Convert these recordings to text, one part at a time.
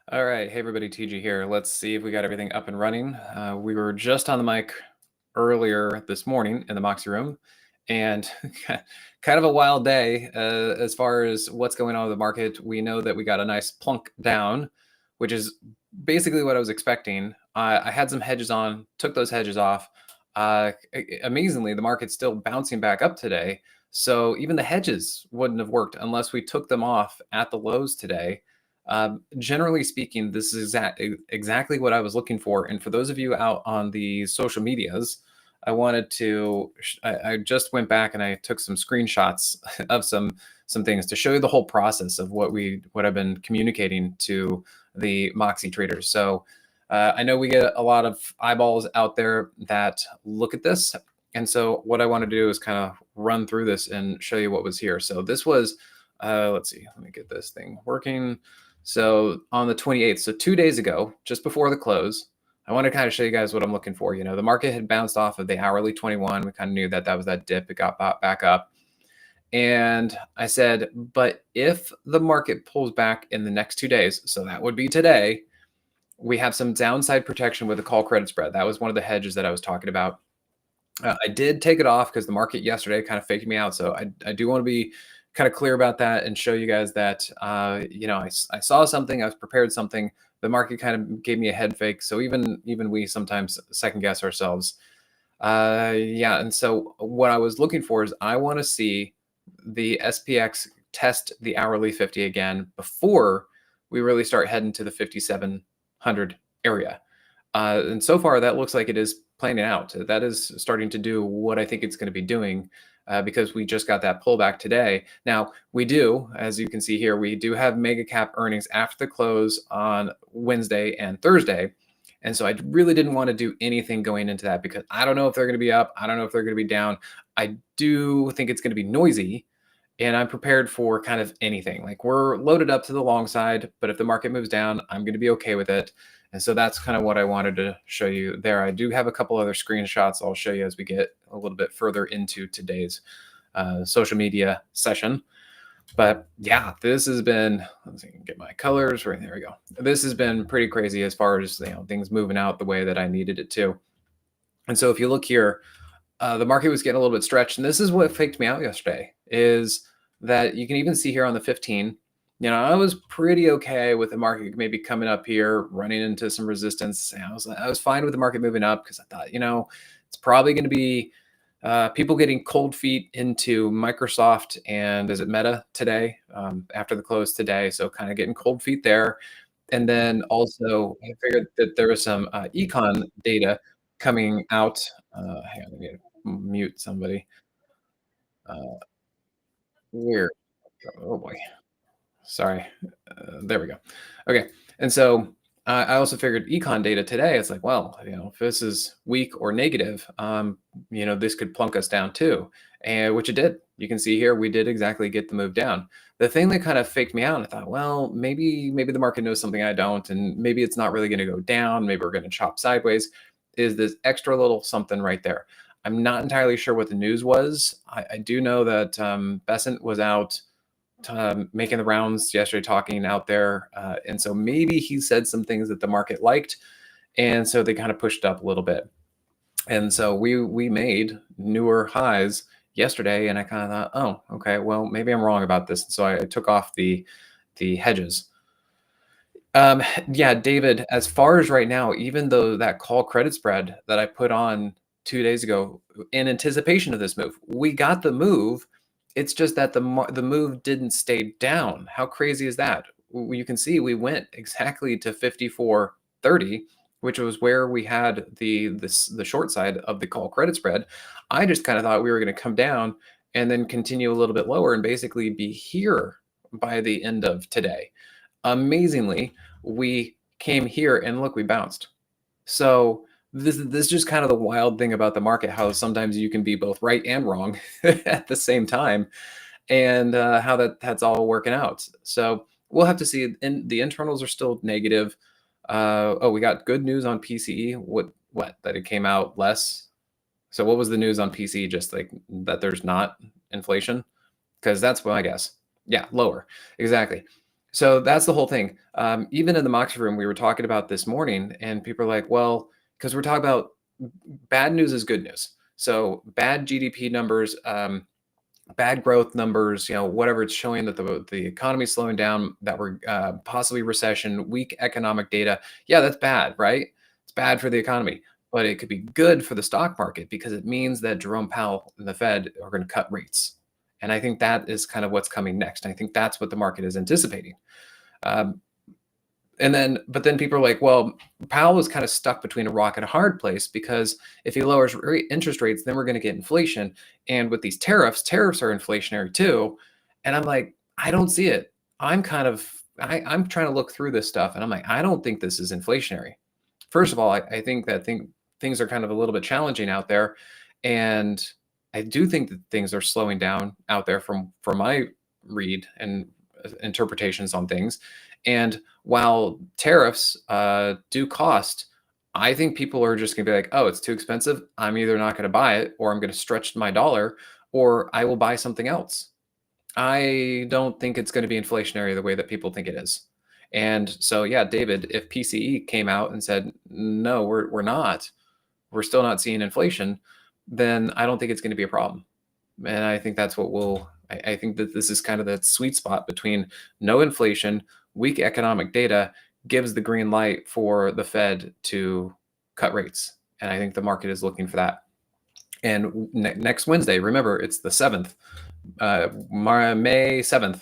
All right. Hey, everybody. TG here. Let's see if we got everything up and running. We were just on the mic earlier this morning in the Moxie room, and kind of a wild day as far as what's going on in the market. We know that we got a nice plunk down, which is basically what I was expecting. I had some hedges on, took those hedges off. Amazingly, the market's still bouncing back up today. So even the hedges wouldn't have worked unless we took them off at the lows today. Generally speaking, this is exactly what I was looking for. And for those of you out on the social medias, I wanted to. I just went back and I took some screenshots of some things to show you the whole process of what I've been communicating to the Moxie traders. So I know we get a lot of eyeballs out there that look at this, and so what I want to do is kind of run through this and show you what was here. So this was. Let's see. Let me get this thing working. So on the 28th, so 2 days ago, just before the close, I want to kind of show you guys what I'm looking for. The market had bounced off of the hourly 21. We kind of knew that that was that dip. It got back up. And I said, but if the market pulls back in the next 2 days, so that would be today, we have some downside protection with the call credit spread. That was one of the hedges that I was talking about. I did take it off because the market yesterday kind of faked me out. So I do want to be kind of clear about that and show you guys that, I saw something, I was prepared something. The market kind of gave me a head fake. So even we sometimes second guess ourselves. Yeah. And so what I was looking for is I want to see the SPX test the hourly 50 again before we really start heading to the 5,700 area. And so far, that looks like it is playing out. That is starting to do what I think it's going to be doing because we just got that pullback today. Now, we do, as you can see here, we do have mega cap earnings after the close on Wednesday and Thursday. And so I really didn't want to do anything going into that because I don't know if they're going to be up. I don't know if they're going to be down. I do think it's going to be noisy. And I'm prepared for kind of anything. Like we're loaded up to the long side, but if the market moves down, I'm going to be okay with it. And so that's kind of what I wanted to show you there. I do have a couple other screenshots I'll show you as we get a little bit further into today's social media session. But yeah, this has been, let's see, get my colors right there we go. This has been pretty crazy as far as things moving out the way that I needed it to. And so if you look here, the market was getting a little bit stretched. And this is what faked me out yesterday is that you can even see here on the 15, I was pretty okay with the market maybe coming up here, running into some resistance. And I was fine with the market moving up because I thought, it's probably going to be people getting cold feet into Microsoft and is it Meta today after the close today. So kind of getting cold feet there. And then also I figured that there was some econ data coming out. Hang on, let me mute somebody. Weird. Oh boy. Sorry. There we go. Okay. And so I also figured econ data today. It's like, well, if this is weak or negative, this could plunk us down too, and which it did. You can see here we did exactly get the move down. The thing that kind of faked me out, I thought, well, maybe the market knows something I don't, and maybe it's not really going to go down. Maybe we're going to chop sideways. Is this extra little something right there? I'm not entirely sure what the news was. I do know that Besant was out making the rounds yesterday, talking out there. And so maybe he said some things that the market liked. And so they kind of pushed up a little bit. And so we made newer highs yesterday. And I kind of thought, oh, okay, well, maybe I'm wrong about this. And so I took off the hedges. Yeah, David, as far as right now, even though that call credit spread that I put on 2 days ago in anticipation of this move, we got the move. It's just that the move didn't stay down. How crazy is that? You can see we went exactly to 54.30, which was where we had the short side of the call credit spread. I just kind of thought we were going to come down and then continue a little bit lower and basically be here by the end of today. Amazingly, we came here and look, we bounced. So this is just kind of the wild thing about the market, how sometimes you can be both right and wrong at the same time, and how that's all working out. So we'll have to see. And the internals are still negative. Oh, we got good news on PCE. What that it came out less. So what was the news on PCE? Just like that there's not inflation, because that's what I guess. Yeah, lower exactly. So that's the whole thing. Even in the Moxie room, we were talking about this morning, and people are like, well, because we're talking about bad news is good news. So bad GDP numbers, bad growth numbers, whatever it's showing that the economy is slowing down, that we're possibly recession, weak economic data. Yeah, that's bad, right? It's bad for the economy, but it could be good for the stock market because it means that Jerome Powell and the Fed are going to cut rates. And I think that is kind of what's coming next. I think that's what the market is anticipating. Um, but then people are like, well, Powell was kind of stuck between a rock and a hard place because if he lowers interest rates, then we're going to get inflation. And with these tariffs are inflationary too. And I'm like, I don't see it. I'm trying to look through this stuff, and I'm like, I don't think this is inflationary. First of all, I think things are kind of a little bit challenging out there, and I do think that things are slowing down out there from my read and interpretations on things. And while tariffs do cost, I think people are just going to be like, oh, it's too expensive. I'm either not going to buy it, or I'm going to stretch my dollar, or I will buy something else. I don't think it's going to be inflationary the way that people think it is. And so, yeah, David, if PCE came out and said, no, we're not, we're still not seeing inflation, then I don't think it's going to be a problem. And I think that's what I think that this is kind of that sweet spot between no inflation, weak economic data gives the green light for the Fed to cut rates. And I think the market is looking for that. And next Wednesday, remember, it's the 7th, May 7th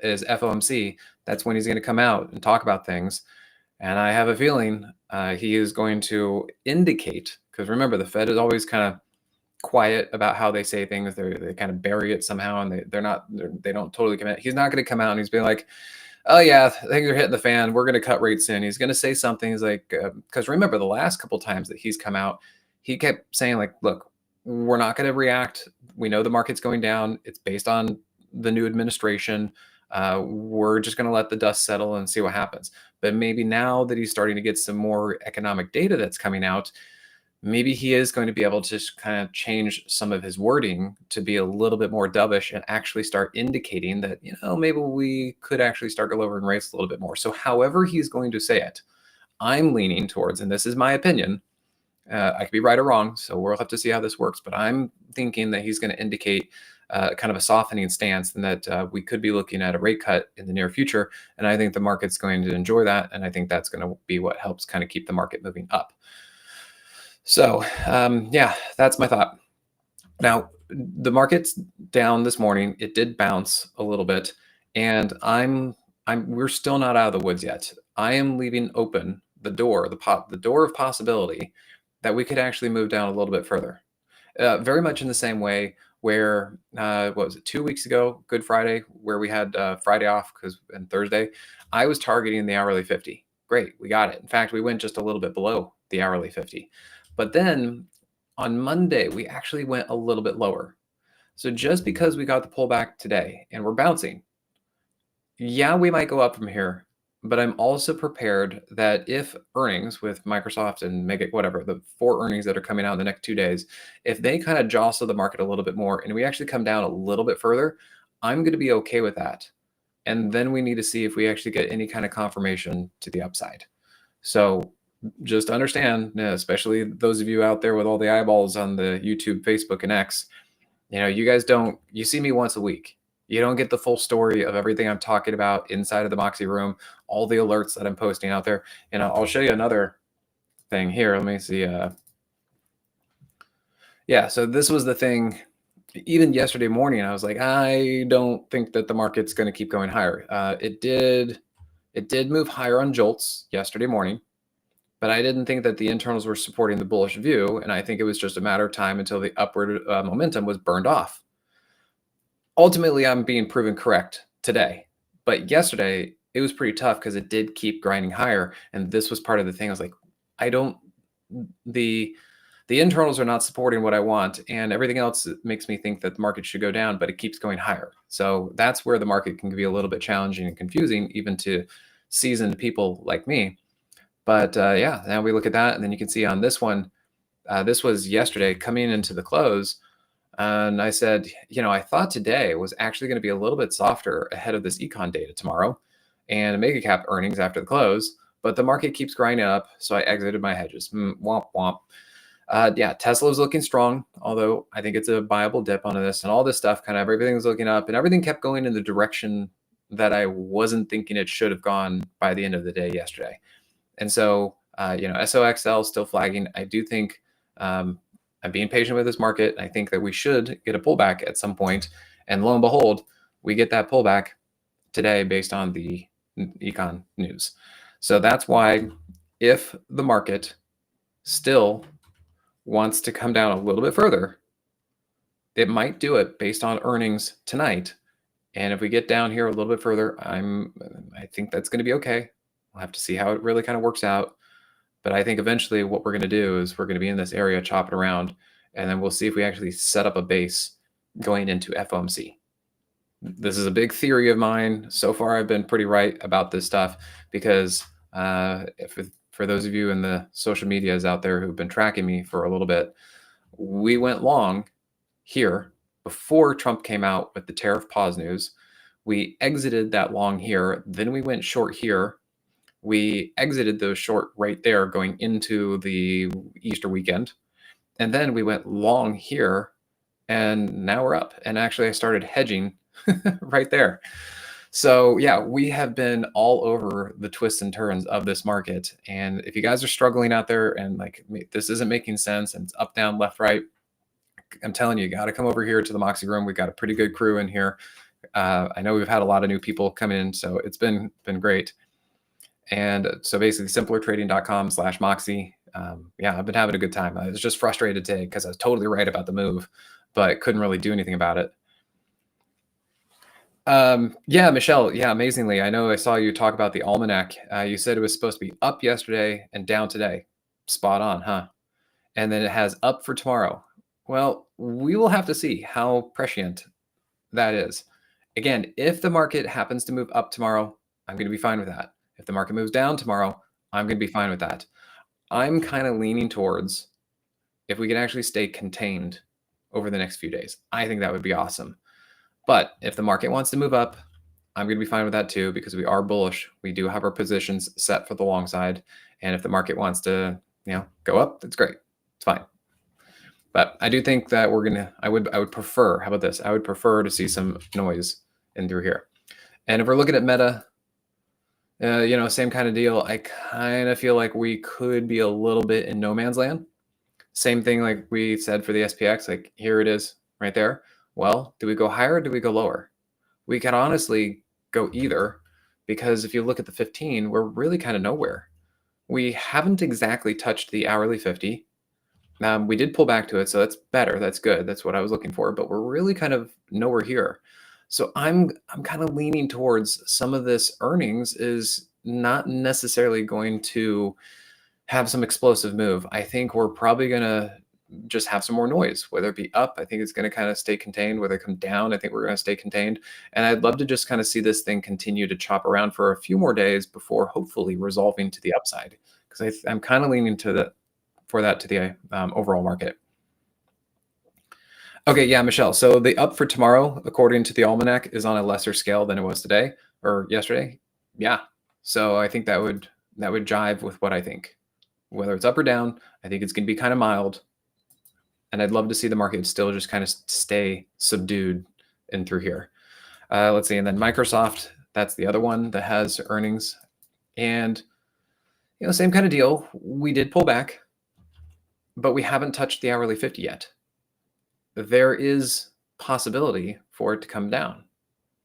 is FOMC. That's when he's going to come out and talk about things. And I have a feeling he is going to indicate, because remember, the Fed is always kind of quiet about how they say things. They kind of bury it somehow, and they don't totally commit. He's not going to come out and he's being like, oh yeah, things are hitting the fan. We're going to cut rates soon. He's going to say something. He's like, because remember the last couple times that he's come out, he kept saying like, look, we're not going to react. We know the market's going down. It's based on the new administration. We're just going to let the dust settle and see what happens. But maybe now that he's starting to get some more economic data that's coming out, maybe he is going to be able to just kind of change some of his wording to be a little bit more dovish and actually start indicating that, maybe we could actually start lowering rates a little bit more. So however he's going to say it, I'm leaning towards, and this is my opinion, I could be right or wrong, so we'll have to see how this works, but I'm thinking that he's going to indicate kind of a softening stance, and that we could be looking at a rate cut in the near future. And I think the market's going to enjoy that. And I think that's going to be what helps kind of keep the market moving up. So, yeah, that's my thought. Now, the market's down this morning. It did bounce a little bit, and we're still not out of the woods yet. I am leaving open the door, the door of possibility that we could actually move down a little bit further. Very much in the same way where, what was it, 2 weeks ago, Good Friday, where we had Friday off and Thursday, I was targeting the hourly 50. Great, we got it. In fact, we went just a little bit below the hourly 50. But then on Monday, we actually went a little bit lower. So just because we got the pullback today and we're bouncing, yeah, we might go up from here. But I'm also prepared that if earnings with Microsoft and Mega, whatever, the 4 earnings that are coming out in the next 2 days, if they kind of jostle the market a little bit more and we actually come down a little bit further, I'm going to be okay with that. And then we need to see if we actually get any kind of confirmation to the upside. So just understand, especially those of you out there with all the eyeballs on the YouTube, Facebook, and X, you see me once a week. You don't get the full story of everything I'm talking about inside of the Moxie room, all the alerts that I'm posting out there. And I'll show you another thing here. Let me see. Yeah, so this was the thing. Even yesterday morning, I was like, I don't think that the market's going to keep going higher. It did move higher on jolts yesterday morning, but I didn't think that the internals were supporting the bullish view. And I think it was just a matter of time until the upward momentum was burned off. Ultimately, I'm being proven correct today. But yesterday, it was pretty tough because it did keep grinding higher. And this was part of the thing. I was like, the internals are not supporting what I want. And everything else makes me think that the market should go down, but it keeps going higher. So that's where the market can be a little bit challenging and confusing, even to seasoned people like me. But yeah, now we look at that. And then you can see on this one, this was yesterday coming into the close. And I said, I thought today was actually going to be a little bit softer ahead of this econ data tomorrow. and a mega cap earnings after the close, but the market keeps grinding up, so I exited my hedges. Womp womp. Yeah, Tesla's looking strong, although I think it's a viable dip on this, and all this stuff, kind of everything's looking up, and everything kept going in the direction that I wasn't thinking it should have gone by the end of the day yesterday. And so, SOXL still flagging. I do think I'm being patient with this market. I think that we should get a pullback at some point, and lo and behold, we get that pullback today based on the econ news. So that's why, if the market still wants to come down a little bit further, it might do it based on earnings tonight. And if we get down here a little bit further, I think that's going to be okay. We'll have to see how it really kind of works out. But I think eventually what we're going to do is we're going to be in this area chopping around, and then we'll see if we actually set up a base going into FOMC. This is a big theory of mine. So far, I've been pretty right about this stuff because for those of you in the social medias out there who've been tracking me for a little bit, we went long here before Trump came out with the tariff pause news. We exited that long here. Then we went short here. We exited those short right there going into the Easter weekend. And then we went long here, and now we're up. And actually, I started hedging right there. So yeah, we have been all over the twists and turns of this market. And if you guys are struggling out there and like this isn't making sense and it's up, down, left, right, I'm telling you got to come over here to the Moxie room. We've got a pretty good crew in here. I know we've had a lot of new people come in, so it's been great. And so basically simplertrading.com/Moxie. Yeah, I've been having a good time. I was just frustrated today because I was totally right about the move, but couldn't really do anything about it. Yeah, Michelle. Yeah, amazingly. I know I saw you talk about the almanac. You said it was supposed to be up yesterday and down today. Spot on, huh? And then it has up for tomorrow. Well, we will have to see how prescient that is. Again, if the market happens to move up tomorrow, I'm going to be fine with that. If the market moves down tomorrow, I'm going to be fine with that. I'm kind of leaning towards if we can actually stay contained over the next few days. I think that would be awesome. But if the market wants to move up, I'm going to be fine with that too because we are bullish. We do have our positions set for the long side. And if the market wants to, go up, that's great. It's fine. But I do think that I would prefer, how about this? I would prefer to see some noise in through here. And if we're looking at Meta, same kind of deal. I kind of feel like we could be a little bit in no man's land. Same thing like we said for the SPX, like here it is right there. Well, do we go higher or do we go lower? We can honestly go either because if you look at the 15, we're really kind of nowhere. We haven't exactly touched the hourly 50. We did pull back to it, so that's better. That's good. That's what I was looking for, but we're really kind of nowhere here. So I'm kind of leaning towards some of this earnings is not necessarily going to have some explosive move. I think we're probably going to just have some more noise, whether it be up. I think it's going to kind of stay contained. Whether it come down, I think we're going to stay contained. And I'd love to just kind of see this thing continue to chop around for a few more days before hopefully resolving to the upside. Because I'm kind of leaning to the overall market. Okay, yeah, Michelle. So the up for tomorrow, according to the almanac, is on a lesser scale than it was today or yesterday. Yeah. So I think that would jive with what I think. Whether it's up or down, I think it's going to be kind of mild. And I'd love to see the market still just kind of stay subdued in through here. Let's see. And then Microsoft, that's the other one that has earnings. And, same kind of deal. We did pull back, but we haven't touched the hourly 50 yet. There is possibility for it to come down.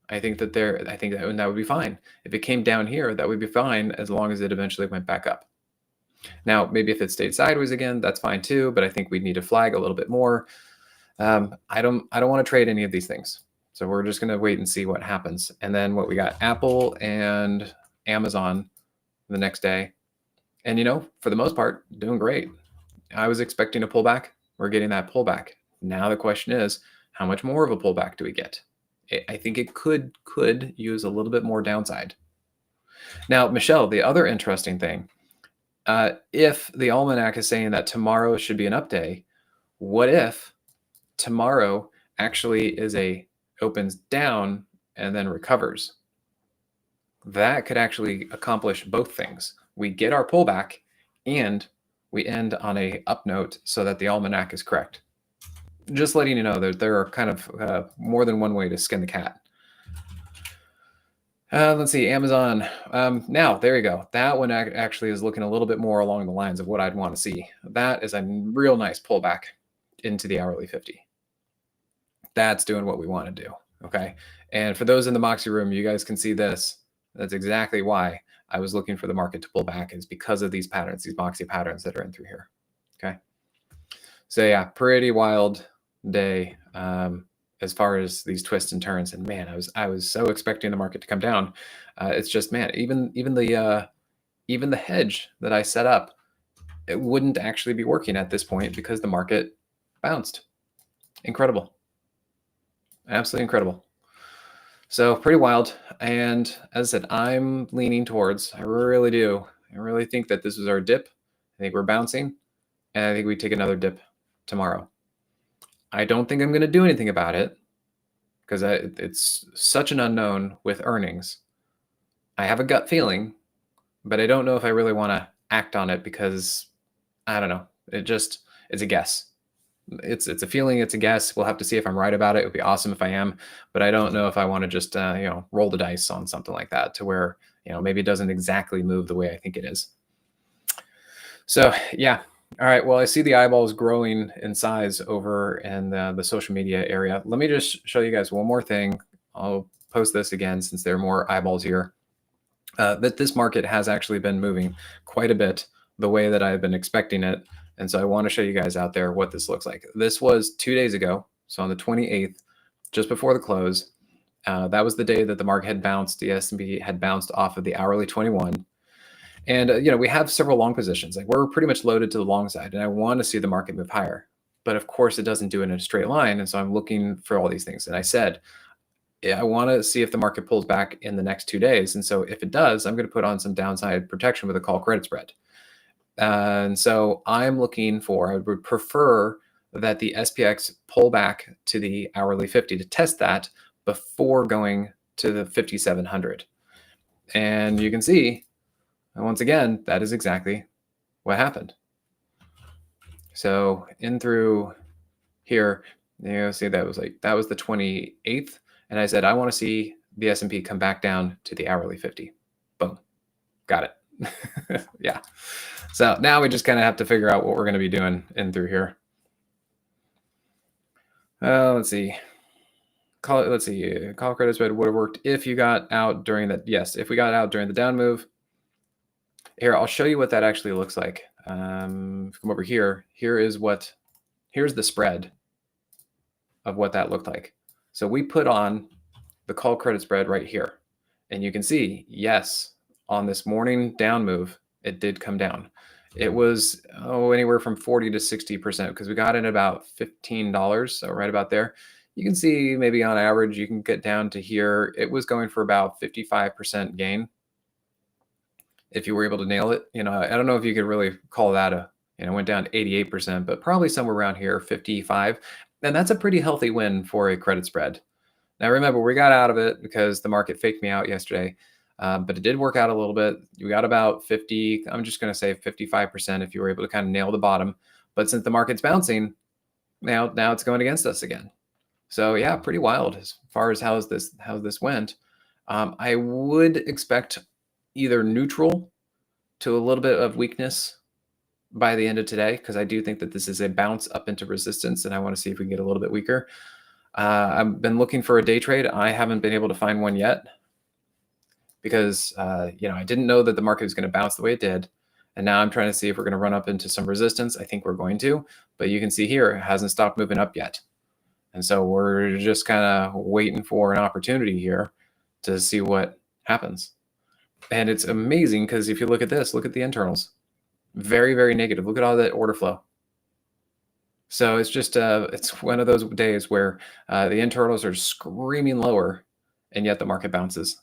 I think that would be fine. If it came down here, that would be fine as long as it eventually went back up. Now, maybe if it stayed sideways again, that's fine too, but I think we'd need to flag a little bit more. I don't want to trade any of these things. So we're just going to wait and see what happens. And then what we got, Apple and Amazon the next day. And, for the most part, doing great. I was expecting a pullback. We're getting that pullback. Now the question is, how much more of a pullback do we get? I think it could use a little bit more downside. Now, Michelle, the other interesting thing, if the almanac is saying that tomorrow should be an up day, what if tomorrow actually opens down and then recovers? that could actually accomplish both things. We get our pullback and we end on a up note so that the almanac is correct. Just letting you know that there are kind of more than one way to skin the cat. Let's see, Amazon. Now, there you go. That one actually is looking a little bit more along the lines of what I'd want to see. That is a real nice pullback into the hourly 50. That's doing what we want to do. Okay. And for those in the Moxie room, you guys can see this. That's exactly why I was looking for the market to pull back, is because of these patterns, these Moxie patterns that are in through here. Okay. So yeah, pretty wild day as far as these twists and turns. And man, I was so expecting the market to come down. It's just, man, even the hedge that I set up, it wouldn't actually be working at this point because the market bounced. Incredible. Absolutely incredible. So pretty wild. And as I said, I'm leaning towards, I really do. I really think that this is our dip. I think we're bouncing, and I think we take another dip tomorrow. I don't think I'm going to do anything about it because it's such an unknown with earnings. I have a gut feeling, but I don't know if I really want to act on it because I don't know. It's a guess. It's a feeling. It's a guess. We'll have to see if I'm right about it. It would be awesome if I am, but I don't know if I want to just roll the dice on something like that to where maybe it doesn't exactly move the way I think it is. So yeah. All right. Well, I see the eyeballs growing in size over in the social media area. Let me just show you guys one more thing. I'll post this again since there are more eyeballs here. That this market has actually been moving quite a bit the way that I've been expecting it. And so I want to show you guys out there what this looks like. This was 2 days ago. So on the 28th, just before the close, that was the day that the market had bounced. The S&P had bounced off of the hourly 21. And, we have several long positions. Like we're pretty much loaded to the long side, and I want to see the market move higher. But of course, it doesn't do it in a straight line. And so I'm looking for all these things. And I said, yeah, I want to see if the market pulls back in the next 2 days. And so if it does, I'm going to put on some downside protection with a call credit spread. And so I'm looking for, I would prefer that the SPX pull back to the hourly 50 to test that before going to the 5,700. And you can see, once again, that is exactly what happened. So in through here, see that was the 28th. And I said, I want to see the S&P come back down to the hourly 50. Boom. Got it. Yeah. So now we just kind of have to figure out what we're going to be doing in through here. Let's see. Call credit spread would have worked if you got out during that. Yes, if we got out during the down move. Here, I'll show you what that actually looks like. Come over here. Here's the spread of what that looked like. So we put on the call credit spread right here. And you can see, yes, on this morning down move, it did come down. It was anywhere from 40 to 60% because we got in about $15, so right about there. You can see maybe on average you can get down to here. It was going for about 55% gain if you were able to nail it. I don't know if you could really call that went down to 88%, but probably somewhere around here, 55. And that's a pretty healthy win for a credit spread. Now, remember, we got out of it because the market faked me out yesterday, but it did work out a little bit. You got about 50, I'm just going to say 55% if you were able to kind of nail the bottom. But since the market's bouncing, now it's going against us again. So yeah, pretty wild as far as how this went. I would expect either neutral to a little bit of weakness by the end of today, because I do think that this is a bounce up into resistance, and I want to see if we can get a little bit weaker. I've been looking for a day trade. I haven't been able to find one yet because, I didn't know that the market was going to bounce the way it did. And now I'm trying to see if we're going to run up into some resistance. I think we're going to, but you can see here, it hasn't stopped moving up yet. And so we're just kind of waiting for an opportunity here to see what happens. And it's amazing because if you look at this, look at the internals. Very, very negative. Look at all that order flow. So it's just it's one of those days where the internals are screaming lower, and yet the market bounces.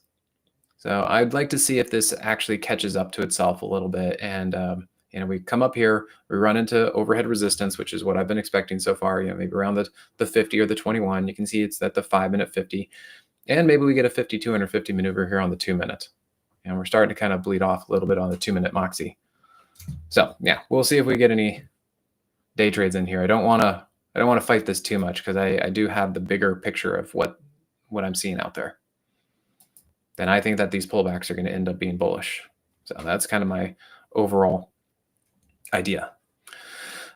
So I'd like to see if this actually catches up to itself a little bit, and we come up here, we run into overhead resistance, which is what I've been expecting so far. Maybe around the 50 or the 21. You can see it's at the 5-minute 50, and maybe we get a 5250 maneuver here on the 2-minute. and we're starting to kind of bleed off a little bit on the 2-minute Moxie. So yeah, we'll see if we get any day trades in here. I don't want to fight this too much because I do have the bigger picture of what I'm seeing out there. Then I think that these pullbacks are going to end up being bullish. So that's kind of my overall idea.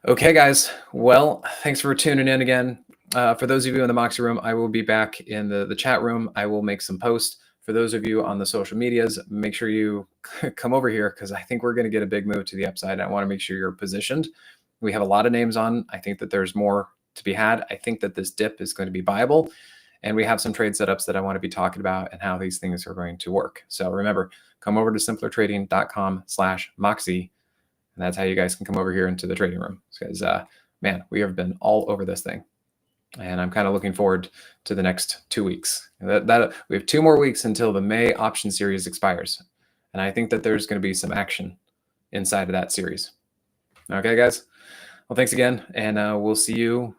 Okay, guys. Well, thanks for tuning in again. For those of you in the Moxie room, I will be back in the chat room. I will make some posts. For those of you on the social medias, make sure you come over here because I think we're going to get a big move to the upside. I want to make sure you're positioned. We have a lot of names on. I think that there's more to be had. I think that this dip is going to be viable. And we have some trade setups that I want to be talking about and how these things are going to work. So remember, come over to simplertrading.com/Moxie. And that's how you guys can come over here into the trading room. Because, man, we have been all over this thing. And I'm kind of looking forward to the next 2 weeks. We have 2 more weeks until the May option series expires. And I think that there's going to be some action inside of that series. Okay, guys? Well, thanks again. And we'll see you